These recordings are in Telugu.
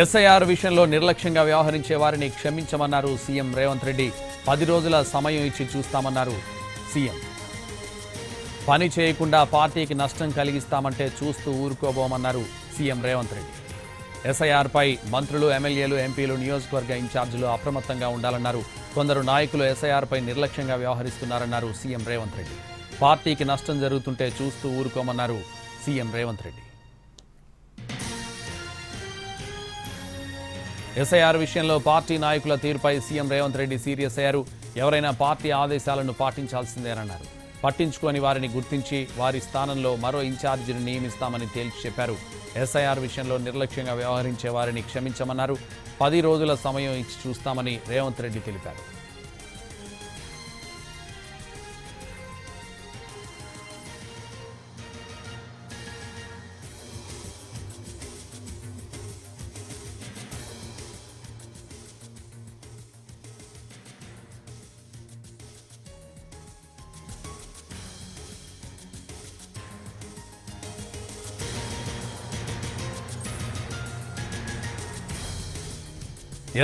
ఎస్ఐఆర్ విషయంలో నిర్లక్ష్యంగా వ్యవహరించే వారిని క్షమించమన్నారు సీఎం రేవంత్ రెడ్డి. 10 రోజుల సమయం ఇచ్చి చూస్తామన్నారు సీఎం. పని చేయకుండా పార్టీకి నష్టం కలిగిస్తామంటే చూస్తూ ఊరుకోబోమన్నారు సీఎం రేవంత్ రెడ్డి. ఎస్ఐఆర్పై మంత్రులు, ఎమ్మెల్యేలు, ఎంపీలు, నియోజకవర్గ ఇన్ఛార్జీలు అప్రమత్తంగా ఉండాలన్నారు. కొందరు నాయకులు ఎస్ఐఆర్పై నిర్లక్ష్యంగా వ్యవహరిస్తున్నారన్నారు సీఎం రేవంత్ రెడ్డి. పార్టీకి నష్టం జరుగుతుంటే చూస్తూ ఊరుకోమన్నారు సీఎం రేవంత్ రెడ్డి. ఎస్ఐఆర్ విషయంలో పార్టీ నాయకుల తీరుపై సీఎం రేవంత్ రెడ్డి సీరియస్ అయ్యారు. ఎవరైనా పార్టీ ఆదేశాలను పాటించాల్సిందేనన్నారు. పట్టించుకొని వారిని గుర్తించి వారి స్థానంలో మరో ఇన్ఛార్జిని నియమిస్తామని తేల్చి చెప్పారు. ఎస్ఐఆర్ విషయంలో నిర్లక్ష్యంగా వ్యవహరించే వారిని క్షమించమన్నారు. 10 రోజుల సమయం ఇచ్చి చూస్తామని రేవంత్ రెడ్డి తెలిపారు.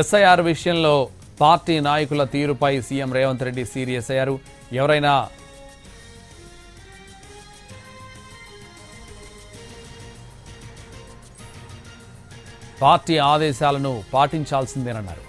ఎస్ఐఆర్ విషయంలో పార్టీ నాయకుల తీరుపై సీఎం రేవంత్ రెడ్డి సీరియస్ అయ్యారు. ఎవరైనా పార్టీ ఆదేశాలను పాటించాల్సిందేనన్నారు.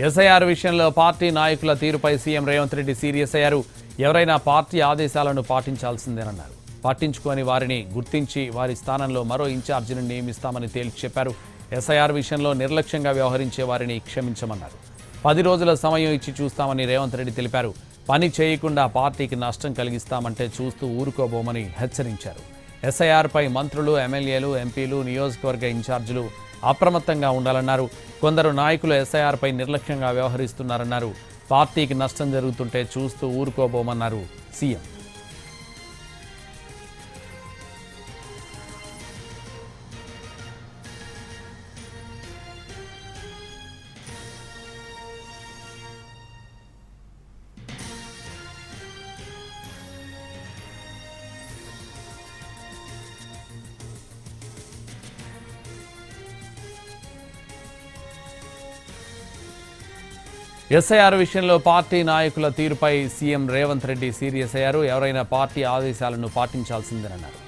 ఎస్ఐఆర్ విషయంలో పార్టీ నాయకుల తీరుపై సీఎం రేవంత్ రెడ్డి సీరియస్ అయ్యారు. ఎవరైనా పార్టీ ఆదేశాలను పాటించాల్సిందేనన్నారు. పట్టించుకొని వారిని గుర్తించి వారి స్థానంలో మరో ఇన్ఛార్జిని నియమిస్తామని తేల్చి చెప్పారు. ఎస్ఐఆర్ విషయంలో నిర్లక్ష్యంగా వ్యవహరించే వారిని క్షమించమన్నారు. 10 రోజుల సమయం ఇచ్చి చూస్తామని రేవంత్ రెడ్డి తెలిపారు. పని చేయకుండా పార్టీకి నష్టం కలిగిస్తామంటే చూస్తూ ఊరుకోబోమని హెచ్చరించారు. ఎస్ఐఆర్పై మంత్రులు, ఎమ్మెల్యేలు, ఎంపీలు, నియోజకవర్గ ఇన్ఛార్జీలు అప్రమత్తంగా ఉండాలన్నారు. కొందరు నాయకులు ఎస్ఐఆర్పై నిర్లక్ష్యంగా వ్యవహరిస్తున్నారన్నారు. పార్టీకి నష్టం జరుగుతుంటే చూస్తూ ఊరుకోబోమన్నారు సీఎం. ఎస్ఐఆర్ విషయంలో పార్టీ నాయకుల తీరుపై సీఎం రేవంత్ రెడ్డి సీరియస్ అయ్యారు. ఎవరైనా పార్టీ ఆదేశాలను పాటించాల్సిందేనన్నారు.